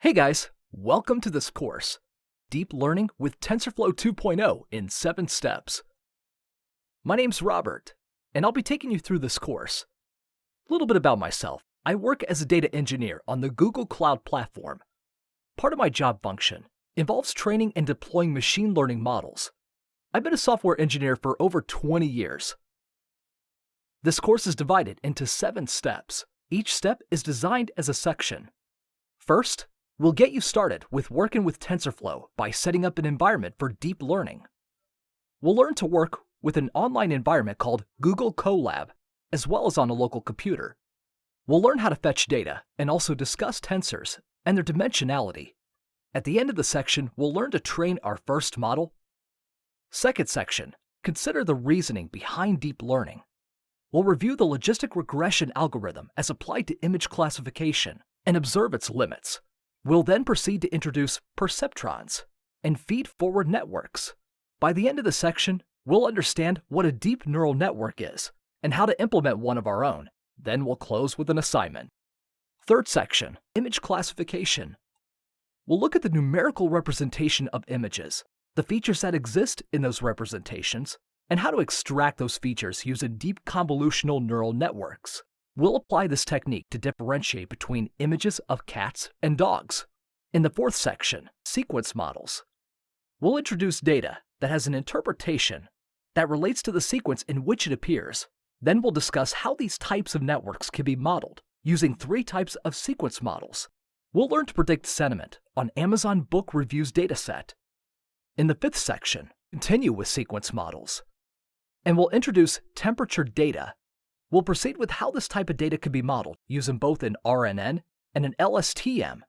Hey guys, welcome to this course, Deep Learning with TensorFlow 2.0 in 7 steps. My name's Robert, and I'll be taking you through this course. A little bit about myself. I work as a data engineer on the Google Cloud Platform. Part of my job function involves training and deploying machine learning models. I've been a software engineer for over 20 years. This course is divided into 7 steps. Each step is designed as a section. First, we'll get you started with working with TensorFlow by setting up an environment for deep learning. We'll learn to work with an online environment called Google Colab, as well as on a local computer. We'll learn how to fetch data and also discuss tensors and their dimensionality. At the end of the section, we'll learn to train our first model. Second section, consider the reasoning behind deep learning. We'll review the logistic regression algorithm as applied to image classification and observe its limits. We'll then proceed to introduce perceptrons and feed-forward networks. By the end of the section, we'll understand what a deep neural network is and how to implement one of our own. Then we'll close with an assignment. Third section, image classification. We'll look at the numerical representation of images, the features that exist in those representations, and how to extract those features using deep convolutional neural networks. We'll apply this technique to differentiate between images of cats and dogs. In the fourth section, sequence models. We'll introduce data that has an interpretation that relates to the sequence in which it appears. Then we'll discuss how these types of networks can be modeled using 3 types of sequence models. We'll learn to predict sentiment on Amazon Book Reviews dataset. In the fifth section, continue with sequence models. And we'll introduce temperature data. We'll proceed with how this type of data can be modeled using both an RNN and an LSTM.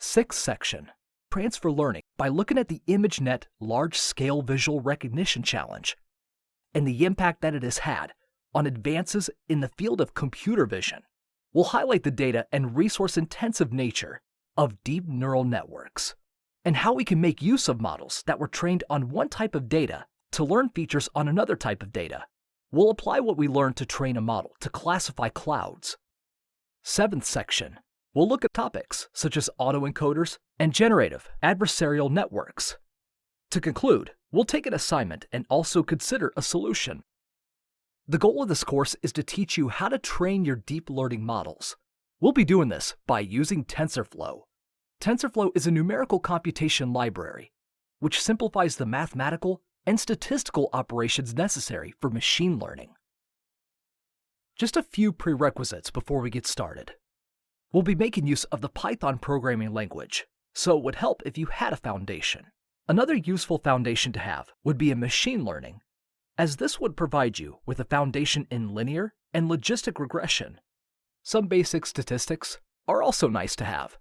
Sixth section, transfer learning by looking at the ImageNet Large-Scale Visual Recognition Challenge and the impact that it has had on advances in the field of computer vision. We'll highlight the data and resource-intensive nature of deep neural networks and how we can make use of models that were trained on one type of data to learn features on another type of data. We'll apply what we learned to train a model to classify clouds. Seventh section, we'll look at topics such as autoencoders and generative adversarial networks. To conclude, we'll take an assignment and also consider a solution. The goal of this course is to teach you how to train your deep learning models. We'll be doing this by using TensorFlow. TensorFlow is a numerical computation library, which simplifies the mathematical and statistical operations necessary for machine learning. Just a few prerequisites before we get started. We'll be making use of the Python programming language, so it would help if you had a foundation. Another useful foundation to have would be in machine learning, as this would provide you with a foundation in linear and logistic regression. Some basic statistics are also nice to have.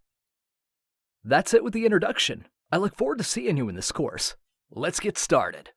That's it with the introduction. I look forward to seeing you in this course. Let's get started.